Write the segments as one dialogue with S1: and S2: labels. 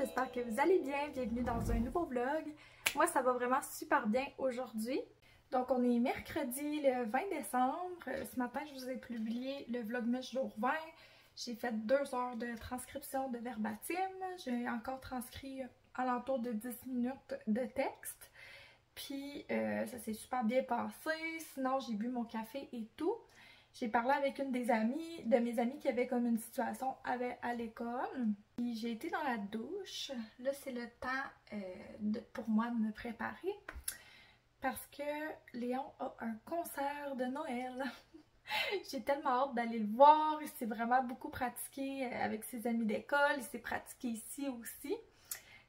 S1: j'espère que vous allez bien. Bienvenue dans un nouveau vlog. Moi, ça va vraiment super bien aujourd'hui. Donc, on est mercredi le 20 décembre. Ce matin, je vous ai publié le vlogmas jour 20. J'ai fait 2 heures de transcription de verbatim. J'ai encore transcrit alentour de 10 minutes de texte. Puis, ça s'est super bien passé. Sinon, j'ai bu mon café et tout. J'ai parlé avec une de mes amies qui avait comme une situation à l'école. Puis j'ai été dans la douche. Là, c'est le temps pour moi de me préparer. Parce que Léon a un concert de Noël. J'ai tellement hâte d'aller le voir. Il s'est vraiment beaucoup pratiqué avec ses amis d'école. Il s'est pratiqué ici aussi.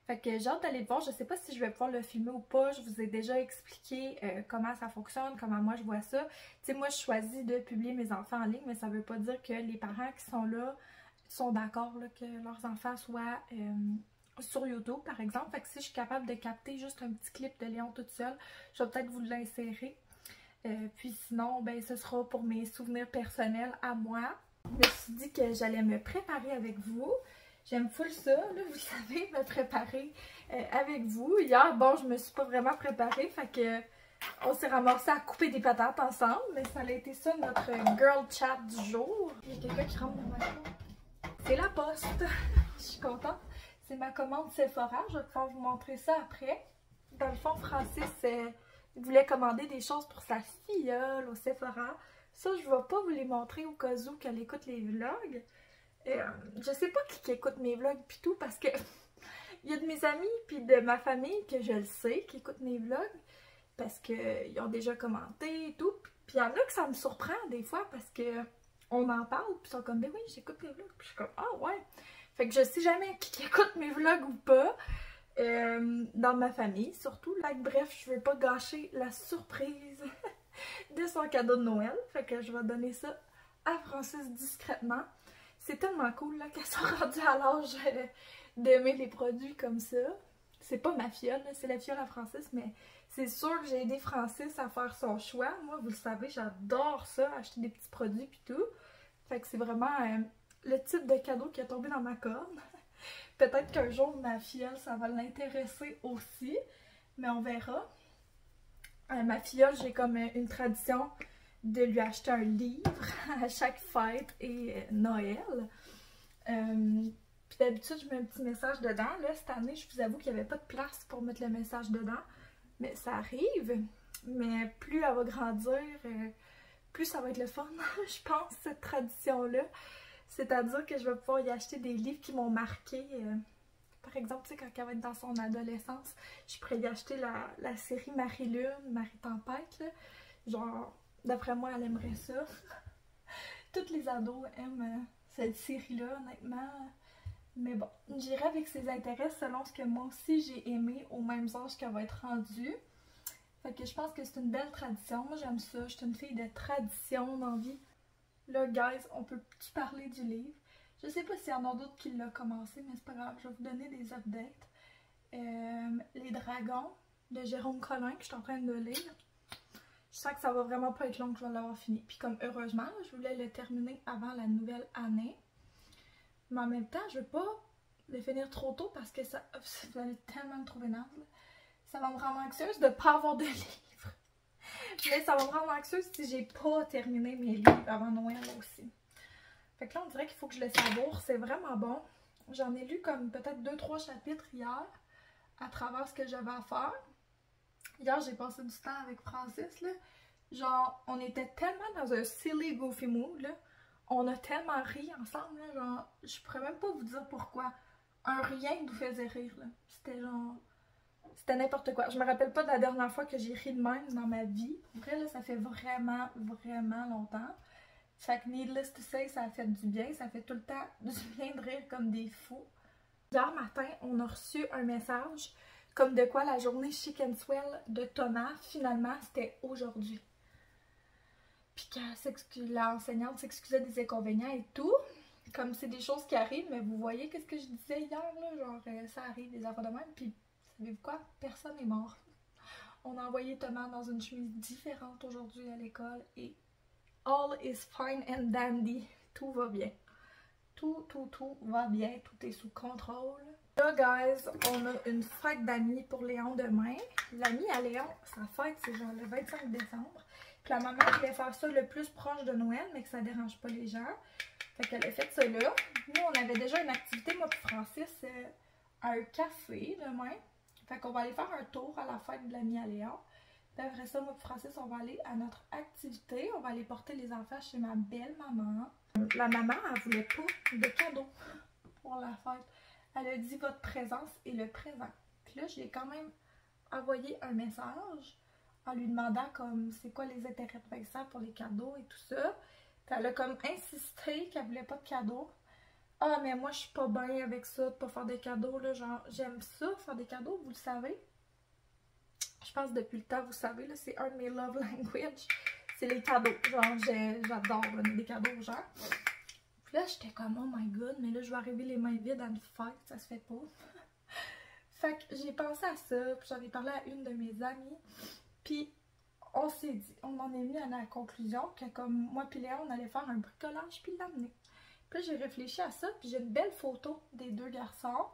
S1: Fait que j'ai hâte d'aller le voir. Je sais pas si je vais pouvoir le filmer ou pas. Je vous ai déjà expliqué comment ça fonctionne, comment moi je vois ça. Tu sais, moi je choisis de publier mes enfants en ligne, mais ça veut pas dire que les parents qui sont là sont d'accord que leurs enfants soient sur YouTube, par exemple. Fait que si je suis capable de capter juste un petit clip de Léon toute seule, je vais peut-être vous l'insérer. Puis sinon, ben ce sera pour mes souvenirs personnels à moi. Je me suis dit que j'allais me préparer avec vous. J'aime full ça, là, vous savez, me préparer avec vous. Hier, bon, je me suis pas vraiment préparée, fait que on s'est ramassé à couper des patates ensemble, mais ça a été ça notre girl chat du jour. Il y a quelqu'un qui rentre dans ma chambre. C'est la poste. Je suis contente. C'est ma commande Sephora, je vais pouvoir vous montrer ça après. Dans le fond, Francis voulait commander des choses pour sa filleule au Sephora. Ça, je vais pas vous les montrer au cas où qu'elle écoute les vlogs. Je sais pas qui écoute mes vlogs pis tout parce que il y a de mes amis puis de ma famille que je le sais qui écoutent mes vlogs parce qu'ils ont déjà commenté et tout. Puis il y en a que ça me surprend des fois parce que on en parle puis ils sont comme ben oui j'écoute mes vlogs puis je suis comme ah ouais. Fait que je sais jamais qui écoute mes vlogs ou pas dans ma famille surtout. Là, bref, je veux pas gâcher la surprise de son cadeau de Noël. Fait que je vais donner ça à Francis discrètement. C'est tellement cool qu'elle soit rendue à l'âge d'aimer les produits comme ça. C'est pas ma fiole, c'est la fiole à Francis, mais c'est sûr que j'ai aidé Francis à faire son choix. Moi, vous le savez, j'adore ça, acheter des petits produits pis tout. Fait que c'est vraiment le type de cadeau qui est tombé dans ma corde. Peut-être qu'un jour, ma fiole, ça va l'intéresser aussi, mais on verra. Ma fiole, j'ai comme une tradition de lui acheter un livre à chaque fête et Noël. Puis d'habitude, je mets un petit message dedans. Là, cette année, je vous avoue qu'il n'y avait pas de place pour mettre le message dedans. Mais ça arrive. Mais plus elle va grandir, plus ça va être le fun, je pense, cette tradition-là. C'est-à-dire que je vais pouvoir y acheter des livres qui m'ont marqué. Par exemple, tu sais, quand elle va être dans son adolescence, je pourrais y acheter la série Marie-Lune, Marie-Tempête, là. Genre, d'après moi, elle aimerait ça. Toutes les ados aiment cette série-là, honnêtement. Mais bon, j'irai avec ses intérêts selon ce que moi aussi j'ai aimé au même âge qu'elle va être rendue. Fait que je pense que c'est une belle tradition. Moi, j'aime ça. Je suis une fille de tradition dans la vie. Là, guys, on peut-tu parler du livre? Je sais pas s'il y en a d'autres qui l'ont commencé, mais c'est pas grave. Je vais vous donner des updates. Les Dragons de Jérôme Collin que je suis en train de lire. Je sens que ça va vraiment pas être long que je vais l'avoir fini. Puis comme heureusement, je voulais le terminer avant la nouvelle année. Mais en même temps, je veux pas le finir trop tôt parce que ça va être tellement me trouver naze. Ça va me rendre anxieuse de pas avoir de livres. Mais ça va me rendre anxieuse si j'ai pas terminé mes livres avant Noël aussi. Fait que là, on dirait qu'il faut que je le savoure. C'est vraiment bon. J'en ai lu comme peut-être 2-3 chapitres hier à travers ce que j'avais à faire. Hier, j'ai passé du temps avec Francis, là. Genre, on était tellement dans un silly goofy mood, là. On a tellement ri ensemble, là. Genre, je pourrais même pas vous dire pourquoi. Un rien nous faisait rire, là. C'était genre... C'était n'importe quoi. Je me rappelle pas de la dernière fois que j'ai ri de même dans ma vie. En vrai, là, ça fait vraiment, vraiment longtemps. Fait que needless to say, ça a fait du bien. Ça fait tout le temps du bien de rire comme des fous. Hier matin, on a reçu un message... Comme de quoi la journée Chic and Swell de Thomas, finalement, c'était aujourd'hui. Puis l'enseignante s'excusait des inconvénients et tout. Comme c'est des choses qui arrivent, mais vous voyez qu'est-ce que je disais hier, là? Genre, ça arrive, des affaires de même. Puis, savez-vous quoi? Personne n'est mort. On a envoyé Thomas dans une chemise différente aujourd'hui à l'école et all is fine and dandy. Tout va bien. Tout va bien. Tout est sous contrôle. Là, guys, on a une fête d'amis pour Léon demain. L'ami à Léon, sa fête, c'est genre le 25 décembre. Puis la maman voulait faire ça le plus proche de Noël, mais que ça dérange pas les gens. Fait qu'elle a fait ça là. Nous, on avait déjà une activité, moi et Francis, à un café demain. Fait qu'on va aller faire un tour à la fête de l'ami à Léon. Puis après ça, moi et Francis, on va aller à notre activité. On va aller porter les enfants chez ma belle-maman. La maman, elle voulait pas de cadeaux pour la fête. Elle a dit votre présence est le présent. Puis là, je lui ai quand même envoyé un message en lui demandant comme c'est quoi les intérêts de Vincent pour les cadeaux et tout ça. Puis elle a comme insisté qu'elle voulait pas de cadeaux. Ah, mais moi, je suis pas bien avec ça, de pas faire des cadeaux, là. Genre, j'aime ça, faire des cadeaux, vous le savez. Je pense depuis le temps, vous savez, là, c'est un de mes love language. C'est les cadeaux. Genre, j'adore donner des cadeaux aux gens. Puis là, j'étais comme, oh my god, mais là, je vais arriver les mains vides à une fête, ça se fait pas. Fait que j'ai pensé à ça, puis j'en ai parlé à une de mes amies. Puis on s'est dit, on en est mis à la conclusion que comme moi puis Léon, on allait faire un bricolage puis l'amener. Puis là, j'ai réfléchi à ça, puis j'ai une belle photo des deux garçons.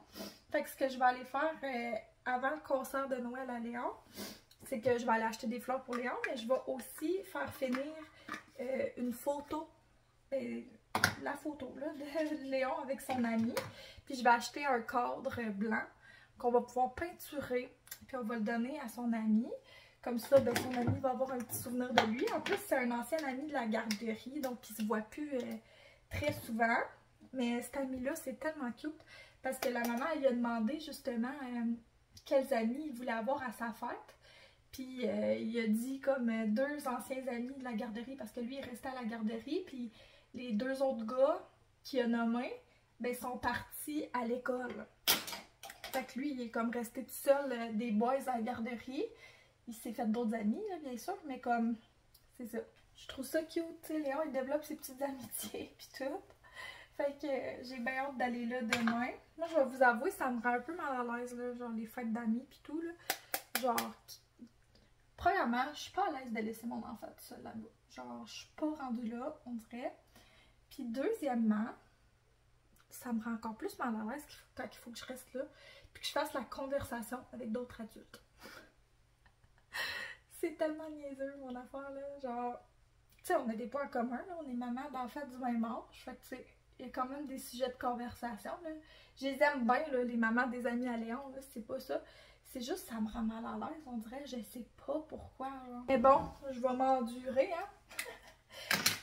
S1: Fait que ce que je vais aller faire avant le concert de Noël à Léon, c'est que je vais aller acheter des fleurs pour Léon, mais je vais aussi faire finir une photo, la photo là, de Léon avec son ami. Puis je vais acheter un cadre blanc qu'on va pouvoir peinturer, puis on va le donner à son ami. Comme ça, ben, son ami va avoir un petit souvenir de lui. En plus, c'est un ancien ami de la garderie, donc il se voit plus très souvent. Mais cet ami-là, c'est tellement cute parce que la maman, elle lui a demandé justement quels amis il voulait avoir à sa fête. Puis il a dit comme deux anciens amis de la garderie parce que lui, il restait à la garderie. Puis les deux autres gars qu'il a nommés, ben, sont partis à l'école. Fait que lui, il est comme resté tout seul des boys à la garderie. Il s'est fait d'autres amis, là, bien sûr, mais comme, c'est ça. Je trouve ça cute, tu sais, Léon, il développe ses petites amitiés, pis tout. Fait que j'ai bien hâte d'aller là demain. Moi, je vais vous avouer, ça me rend un peu mal à l'aise, là, genre les fêtes d'amis pis tout, là. Genre, premièrement, je suis pas à l'aise de laisser mon enfant tout seul là-bas. Genre, je suis pas rendue là, on dirait. Puis deuxièmement, ça me rend encore plus mal à l'aise quand il faut que je reste là, puis que je fasse la conversation avec d'autres adultes. C'est tellement niaiseux, mon affaire, là. Genre, tu sais, on a des points communs, là. On est maman d'enfants du même âge. Fait que, tu sais, il y a quand même des sujets de conversation, là. Je les aime bien, là, les mamans des amis à Léon, là. C'est pas ça. C'est juste, ça me rend mal à l'aise, on dirait. Je sais pas pourquoi, genre. Mais bon, je vais m'endurer, hein.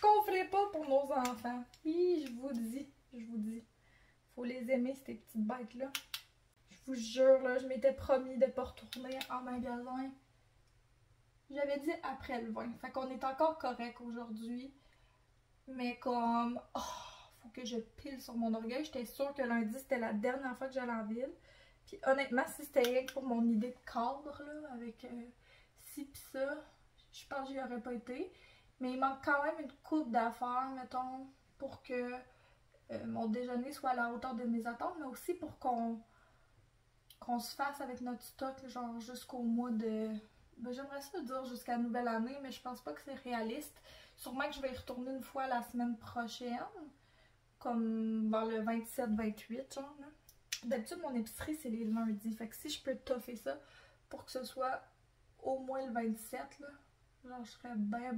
S1: Qu'on ferait pas pour nos enfants. Oui, je vous dis. Faut les aimer, ces petites bêtes-là. Je vous jure, là, je m'étais promis de pas retourner en magasin. J'avais dit après le 20. Fait qu'on est encore correct aujourd'hui. Mais comme, oh, faut que je pile sur mon orgueil. J'étais sûre que lundi, c'était la dernière fois que j'allais en ville. Puis honnêtement, si c'était rien que pour mon idée de cadre, là, avec ci pis ça, je pense que j'y aurais pas été. Mais il manque quand même une coupe d'affaires, mettons, pour que mon déjeuner soit à la hauteur de mes attentes. Mais aussi pour qu'on se fasse avec notre stock, genre jusqu'au mois de... Ben, j'aimerais ça dire jusqu'à la nouvelle année, mais je pense pas que c'est réaliste. Sûrement que je vais y retourner une fois la semaine prochaine, comme vers le 27-28, genre. D'habitude, mon épicerie, c'est les lundis. Fait que si je peux toffer ça pour que ce soit au moins le 27, là, genre, je serais bien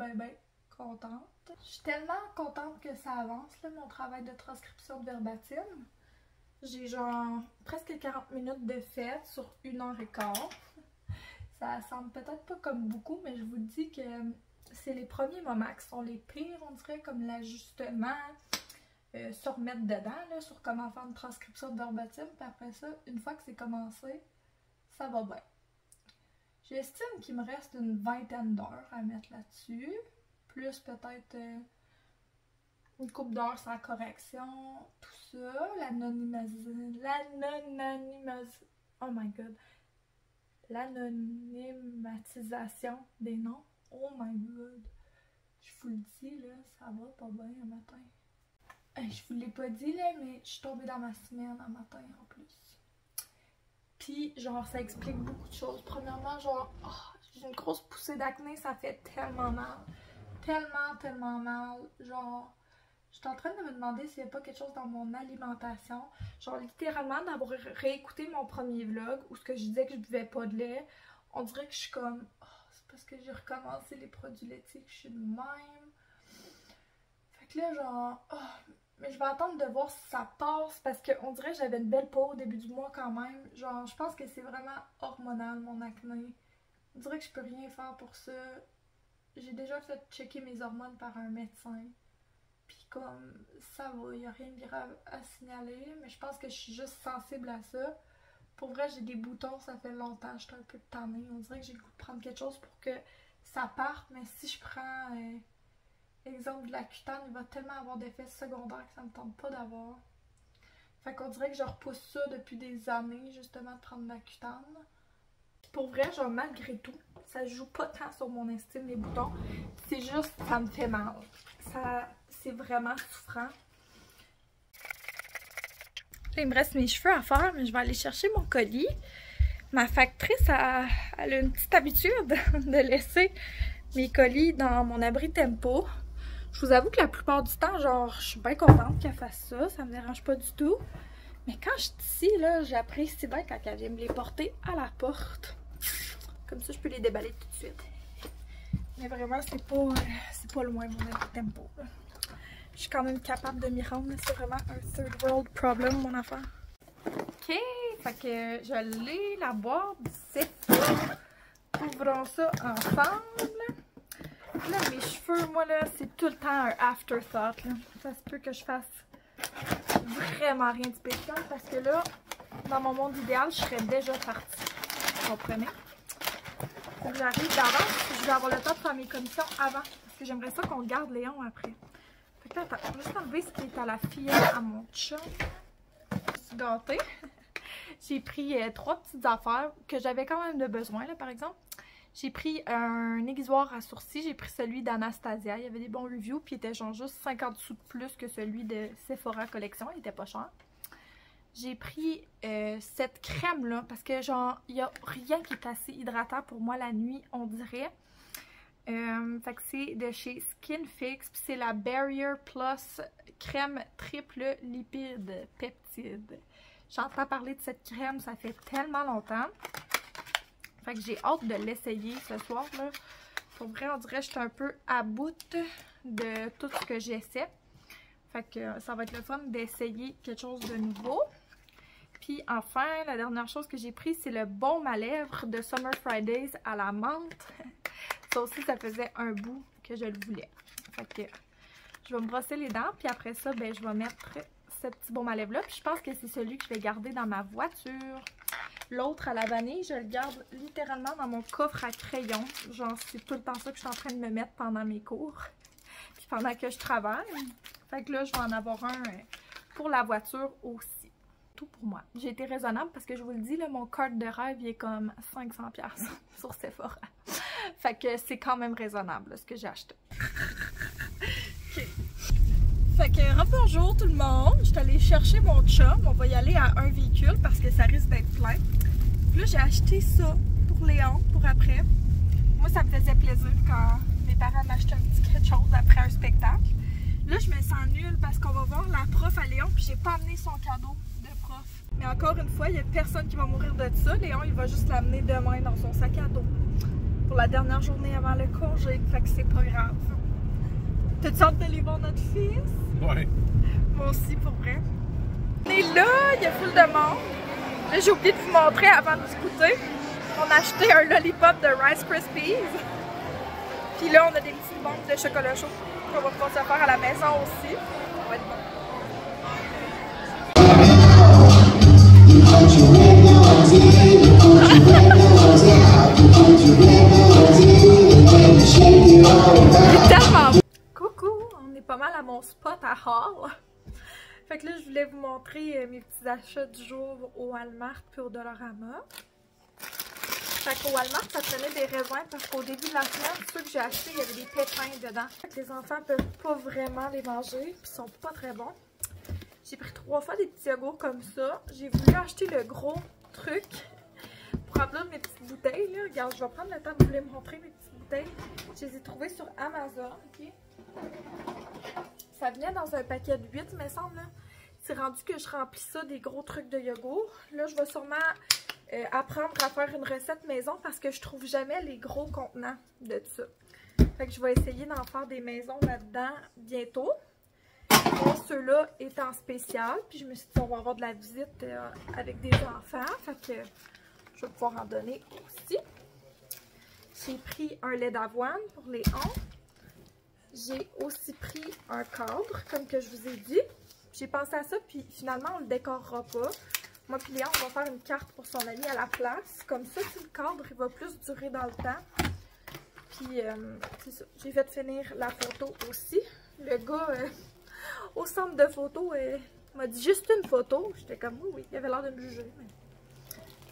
S1: contente. Je suis tellement contente que ça avance, là, mon travail de transcription de verbatim. J'ai genre presque 40 minutes de fait sur 1h15. Ça semble peut-être pas comme beaucoup, mais je vous dis que c'est les premiers moments qui sont les pires, on dirait, comme l'ajustement, se remettre dedans, là, sur comment faire une transcription de verbatim. Puis après ça, une fois que c'est commencé, ça va bien. J'estime qu'il me reste une vingtaine d'heures à mettre là-dessus, plus peut-être une couple d'heures sur la correction, tout ça, oh my god. L'anonymatisation des noms. Oh my god. Je vous le dis, là, ça va pas bien un matin. Je vous l'ai pas dit, là, mais je suis tombée dans ma semaine un matin en plus. Puis, genre, ça explique beaucoup de choses. Premièrement, genre, oh, j'ai une grosse poussée d'acné, ça fait tellement mal. Tellement mal. Genre, Je suis en train de me demander s'il n'y a pas quelque chose dans mon alimentation. Genre littéralement d'avoir réécouté mon premier vlog où ce que je disais que je buvais pas de lait. On dirait que je suis comme... Oh, c'est parce que j'ai recommencé les produits laitiers que je suis de même. Fait que là genre... Oh, mais je vais attendre de voir si ça passe parce qu'on dirait que j'avais une belle peau au début du mois quand même. Genre je pense que c'est vraiment hormonal mon acné. On dirait que je peux rien faire pour ça. J'ai déjà fait checker mes hormones par un médecin. Puis comme ça va, il n'y a rien de grave à signaler. Mais je pense que je suis juste sensible à ça. Pour vrai, j'ai des boutons, ça fait longtemps. J'étais un peu tannée. On dirait que j'ai le goût de prendre quelque chose pour que ça parte. Mais si je prends, exemple, de la cutane, il va tellement avoir d'effets secondaires que ça me tente pas d'avoir. Fait qu'on dirait que je repousse ça depuis des années, justement, de prendre de la cutane. Pour vrai, genre, malgré tout, ça joue pas tant sur mon estime, les boutons. C'est juste, ça me fait mal. C'est vraiment souffrant. Là, il me reste mes cheveux à faire, mais je vais aller chercher mon colis. Ma factrice, elle a une petite habitude de laisser mes colis dans mon abri Tempo. Je vous avoue que la plupart du temps, genre, je suis bien contente qu'elle fasse ça. Ça me dérange pas du tout. Mais quand je suis ici, là, j'apprécie bien quand elle vient me les porter à la porte. Comme ça, je peux les déballer tout de suite. Mais vraiment, c'est pas loin mon abri Tempo, là. Je suis quand même capable de m'y rendre. C'est vraiment un third world problem, mon affaire. Ok, fait que je l'ai, la boîte d'ici. Ouvrons ça ensemble. Là, mes cheveux, moi, là, c'est tout le temps un afterthought, là. Ça se peut que je fasse vraiment rien de spécial parce que là, dans mon monde idéal, je serais déjà partie. Vous comprenez? Faut que j'arrive d'avance. Je vais avoir le temps de faire mes commissions avant. Parce que j'aimerais ça qu'on garde Léon après. Fait que là, attends, je vais juste enlever ce qui est à la fillette à mon chum. Je suis gâtée. J'ai pris 3 petites affaires que j'avais quand même de besoin, là, par exemple. J'ai pris un aiguisoir à sourcils, j'ai pris celui d'Anastasia, il y avait des bons reviews, puis il était genre juste 50 sous de plus que celui de Sephora Collection, il était pas cher. J'ai pris cette crème-là, parce que genre, il n'y a rien qui est assez hydratant pour moi la nuit, on dirait. Fait que c'est de chez Skin Fix, puis c'est la Barrier Plus crème triple lipide peptide. J'entends parler de cette crème, ça fait tellement longtemps. Fait que j'ai hâte de l'essayer ce soir, là. Pour vrai, on dirait que je suis un peu à bout de tout ce que j'essaie. Fait que ça va être le fun d'essayer quelque chose de nouveau. Puis enfin, la dernière chose que j'ai pris, c'est le baume à lèvres de Summer Fridays à la menthe. Ça aussi, ça faisait un bout que je le voulais. Fait que je vais me brosser les dents, puis après ça, ben, je vais mettre ce petit baume à lèvres-là. Puis je pense que c'est celui que je vais garder dans ma voiture. L'autre à la vanille, je le garde littéralement dans mon coffre à crayon. Genre, c'est tout le temps ça que je suis en train de me mettre pendant mes cours. Puis pendant que je travaille. Fait que là, je vais en avoir un pour la voiture aussi. Tout pour moi. J'ai été raisonnable parce que je vous le dis, là, mon carte de rêve, il est comme 500$ sur Sephora. Fait que c'est quand même raisonnable, là, ce que j'ai acheté. Okay. Fait que rebonjour tout le monde, je suis allée chercher mon chum, on va y aller à un véhicule parce que ça risque d'être plein. Puis là j'ai acheté ça pour Léon, pour après. Moi ça me faisait plaisir quand mes parents m'achetaient un petit quelque chose après un spectacle. Là je me sens nulle parce qu'on va voir la prof à Léon puis j'ai pas amené son cadeau de prof. Mais encore une fois, il y a personne qui va mourir de ça. Léon il va juste l'amener demain dans son sac à dos. Pour la dernière journée avant le congé, fait que c'est pas grave. T'as-tu hâte d'aller voir notre fils?
S2: Ouais.
S1: Moi aussi, pour vrai. On est là, il y a full de monde. Là, j'ai oublié de vous montrer avant de discuter. On a acheté un lollipop de Rice Krispies. Puis là, on a des petites bombes de chocolat chaud qu'on va pouvoir se faire à la maison aussi. Ça va être bon. Tellement beau. Coucou, on est pas mal à mon spot à Hall. Fait que là, je voulais vous montrer mes petits achats du jour au Walmart puis au Dollarama. Fait qu'au Walmart, ça prenait des raisins parce qu'au début de la semaine, ceux que j'ai achetés, il y avait des pépins dedans. Fait que les enfants peuvent pas vraiment les manger puis ils sont pas très bons. J'ai pris 3 fois des petits yogourts comme ça. J'ai voulu acheter le gros truc pour remplir mes petites bouteilles. Là. Regarde, je vais prendre le temps de vous les montrer, mes petites bouteilles. Je les ai trouvées sur Amazon. Okay? Ça venait dans un paquet de 8, me semble. C'est rendu que je remplis ça des gros trucs de yogourt. Là, je vais sûrement apprendre à faire une recette maison parce que je trouve jamais les gros contenants de ça. Fait que je vais essayer d'en faire des maisons là-dedans bientôt. Ceux-là étant spécial. Puis je me suis dit, on va avoir de la visite avec des enfants. Fait que je vais pouvoir en donner aussi. J'ai pris un lait d'avoine pour les ongles. J'ai aussi pris un cadre, comme que je vous ai dit. J'ai pensé à ça, puis finalement, on le décorera pas. Moi puis Léon, on va faire une carte pour son ami à la place. Comme ça, si le cadre, il va plus durer dans le temps. Puis, c'est ça. J'ai fait finir la photo aussi. Le gars, au centre de photo, m'a dit juste une photo. J'étais comme, oui, il avait l'air de me juger, mais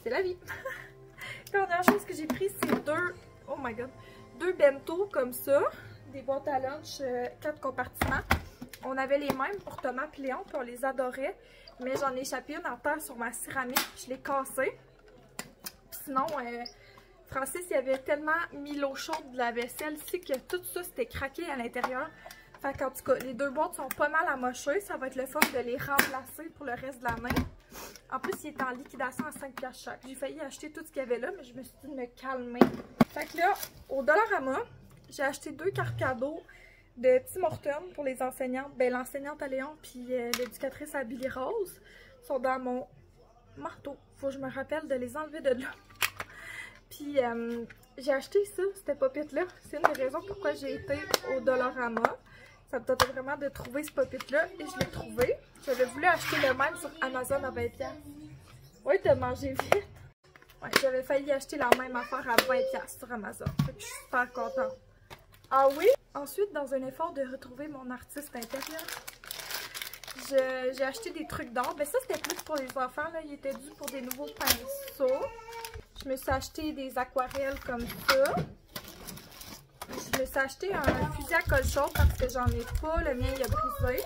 S1: c'est la vie. La dernière chose que j'ai pris, c'est oh my god, 2 bento comme ça. Des boîtes à lunch, 4 compartiments. On avait les mêmes pour Thomas et Léon, puis on les adorait. Mais j'en ai échappé une en terre sur ma céramique, puis je l'ai cassée. Sinon, Francis, il avait tellement mis l'eau chaude de la vaisselle ici que tout ça s'était craqué à l'intérieur. Fait qu'en tout cas, les 2 boîtes sont pas mal amochées. Ça va être le fun de les remplacer pour le reste de l'année. En plus, il est en liquidation à 5$ chaque. J'ai failli acheter tout ce qu'il y avait là, mais je me suis dit de me calmer. Fait que là, au Dollarama, j'ai acheté 2 cartes cadeaux de Tim Hortons pour les enseignantes. Ben, l'enseignante à Léon puis l'éducatrice à Billy Rose sont dans mon marteau. Faut que je me rappelle de les enlever de là. Puis, j'ai acheté ça, cette pop-it-là. C'est une des raisons pourquoi j'ai été au Dollarama. Ça me tentait vraiment de trouver ce pop-it-là et je l'ai trouvé. J'avais voulu acheter le même sur Amazon à 20$. Oui, t'as mangé vite. Ouais, j'avais failli acheter la même affaire à 20$ sur Amazon. Fait que je suis super contente. Ah oui? Ensuite, dans un effort de retrouver mon artiste intérieur, j'ai acheté des trucs d'art. Ben ça, c'était plus pour les enfants. Là. Il était dû pour des nouveaux pinceaux. Je me suis acheté des aquarelles comme ça. Je me suis acheté un fusil à colle chaude parce que j'en ai pas. Le mien, il a brisé.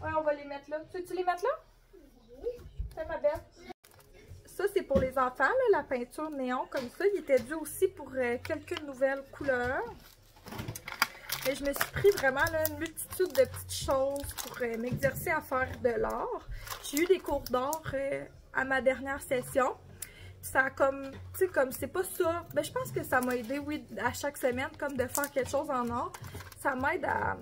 S1: Ouais, on va les mettre là. Tu veux-tu les mettre là? Oui. C'est ma belle. Ça, c'est pour les enfants, là, la peinture néon comme ça. Il était dû aussi pour quelques nouvelles couleurs. Et je me suis pris vraiment là, une multitude de petites choses pour m'exercer à faire de l'art. J'ai eu des cours d'art à ma dernière session. Ça a comme, tu sais, comme c'est pas ça. Ben, je pense que ça m'a aidé, oui, à chaque semaine, comme de faire quelque chose en art. Ça m'aide à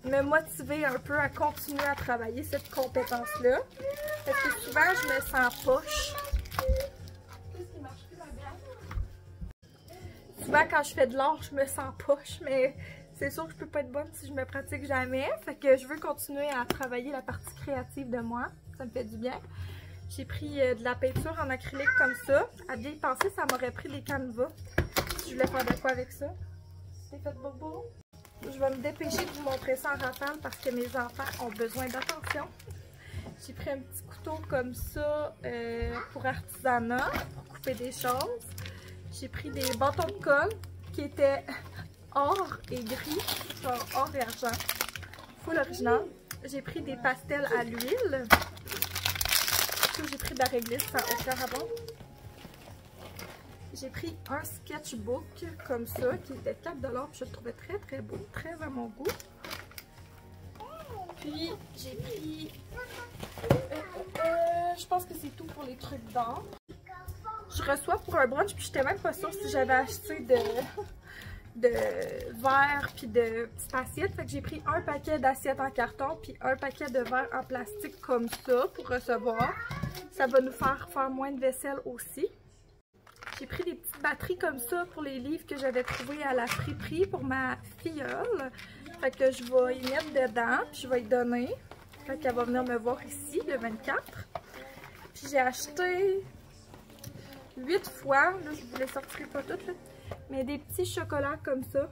S1: me motiver un peu à continuer à travailler cette compétence-là. Parce que souvent, je me sens poche. Souvent, quand je fais de l'art, je me sens poche, mais c'est sûr que je peux pas être bonne si je me pratique jamais. Fait que je veux continuer à travailler la partie créative de moi. Ça me fait du bien. J'ai pris de la peinture en acrylique comme ça. À bien y penser, ça m'aurait pris des canevas. Si je voulais faire de quoi avec ça. C'est fait bobo. Je vais me dépêcher de vous montrer ça en rafale parce que mes enfants ont besoin d'attention. J'ai pris un petit couteau comme ça pour artisanat, pour couper des choses. J'ai pris des bâtons de colle qui étaient or et gris, genre or et argent. Full original. J'ai pris des pastels à l'huile. J'ai pris de la réglisse sans aucun rabot. J'ai pris un sketchbook comme ça qui était 4$. Puis je le trouvais très très beau, très à mon goût. Puis j'ai pris... je pense que c'est tout pour les trucs d'art. Je reçois pour un brunch puis j'étais même pas sûre si j'avais acheté de verre puis de petites assiettes. Fait que j'ai pris un paquet d'assiettes en carton puis un paquet de verre en plastique comme ça pour recevoir. Ça va nous faire moins de vaisselle aussi. J'ai pris des petites batteries comme ça pour les livres que j'avais trouvés à la friperie pour ma filleule. Fait que je vais y mettre dedans puis je vais y donner. Fait qu'elle va venir me voir ici le 24. Puis j'ai acheté 8 fois, là je vous les sortirai pas toutes là, mais des petits chocolats comme ça.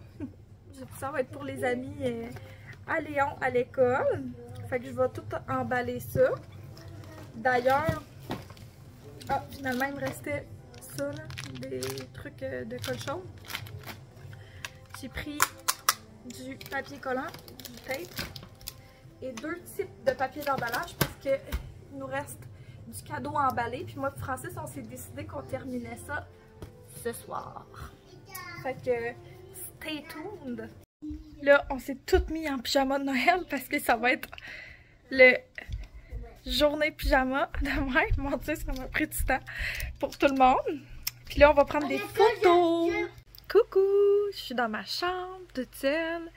S1: Ça va être pour les amis à Léon à l'école. Fait que je vais tout emballer ça. D'ailleurs, finalement il me restait ça là, des trucs de cochon. J'ai pris du papier collant, du tape et 2 types de papier d'emballage parce que il nous reste du cadeau emballé. Puis moi et Francis, on s'est décidé qu'on terminait ça ce soir. Fait que stay tuned! Là, on s'est toutes mis en pyjama de Noël parce que ça va être le journée pyjama demain. Mon Dieu, ça m'a pris du temps pour tout le monde. Puis là, on va prendre des photos. Coucou! Je suis dans ma chambre, toute seule.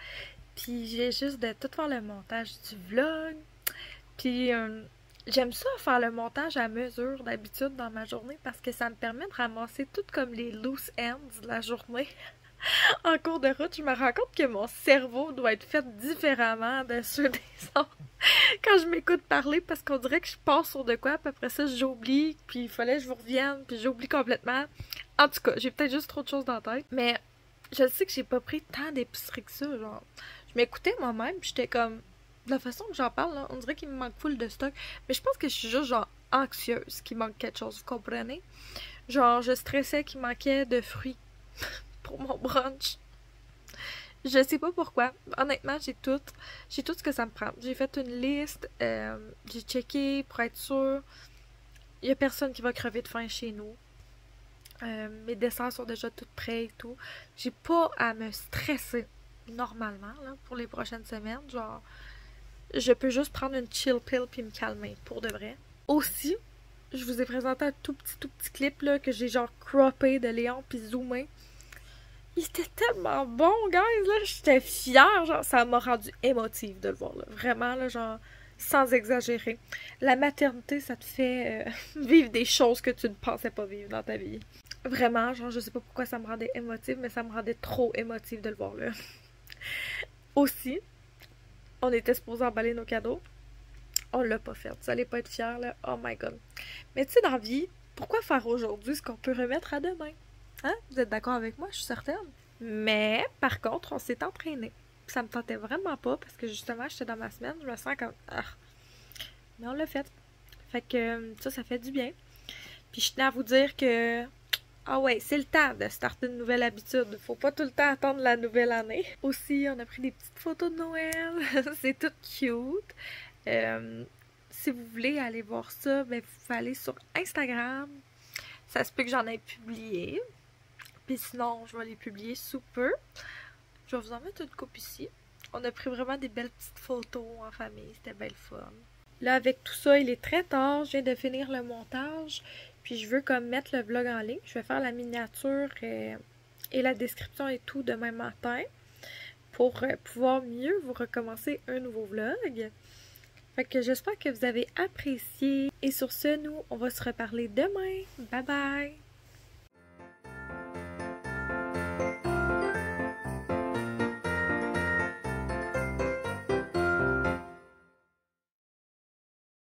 S1: Puis j'ai juste de tout faire le montage du vlog. Puis j'aime ça faire le montage à mesure d'habitude dans ma journée parce que ça me permet de ramasser tout comme les loose ends de la journée. En cours de route, je me rends compte que mon cerveau doit être fait différemment de ceux des autres quand je m'écoute parler parce qu'on dirait que je passe sur de quoi, puis après ça j'oublie, puis il fallait que je vous revienne, puis j'oublie complètement. En tout cas, j'ai peut-être juste trop de choses dans la tête, mais je sais que j'ai pas pris tant d'épicerie que ça, genre. Je m'écoutais moi-même, puis j'étais comme... De la façon que j'en parle, là, on dirait qu'il me manque full de stock, mais je pense que je suis juste genre anxieuse qu'il manque quelque chose, vous comprenez? Genre, je stressais qu'il manquait de fruits pour mon brunch. Je sais pas pourquoi. Honnêtement, j'ai tout ce que ça me prend. J'ai fait une liste, j'ai checké pour être sûre. Il y a personne qui va crever de faim chez nous. Mes desserts sont déjà tout prêts et tout. J'ai pas à me stresser normalement là, pour les prochaines semaines. Genre, je peux juste prendre une chill pill puis me calmer, pour de vrai. Aussi, je vous ai présenté un tout petit clip là, que j'ai genre croppé de Léon puis zoomé. Il était tellement bon, guys, là, j'étais fière, genre, ça m'a rendu émotive de le voir, là, vraiment, là, genre, sans exagérer. La maternité, ça te fait vivre des choses que tu ne pensais pas vivre dans ta vie. Vraiment, genre, je sais pas pourquoi ça me rendait émotive, mais ça me rendait trop émotive de le voir, là. Aussi, on était supposé emballer nos cadeaux. On l'a pas fait, vous allez pas être fiers, là, oh my god. Mais tu sais, dans la vie, pourquoi faire aujourd'hui ce qu'on peut remettre à demain? Hein? Vous êtes d'accord avec moi? Je suis certaine. Mais, par contre, on s'est entraîné. Ça me tentait vraiment pas parce que justement, j'étais dans ma semaine. Je me sens comme... Ah. Mais on l'a fait. Fait que ça fait du bien. Puis je tenais à vous dire que... Ah ouais, c'est le temps de starter une nouvelle habitude. Faut pas tout le temps attendre la nouvelle année. Aussi, on a pris des petites photos de Noël. C'est tout cute. Si vous voulez aller voir ça, ben, vous pouvez aller sur Instagram. Ça se peut que j'en ai publié. Puis sinon, je vais les publier sous peu. Je vais vous en mettre une coupe ici. On a pris vraiment des belles petites photos en famille. C'était belle fun. Là, avec tout ça, il est très tard. Je viens de finir le montage. Puis je veux comme mettre le vlog en ligne. Je vais faire la miniature et la description et tout demain matin. Pour pouvoir mieux vous recommencer un nouveau vlog. Fait que j'espère que vous avez apprécié. Et sur ce, nous, on va se reparler demain. Bye bye!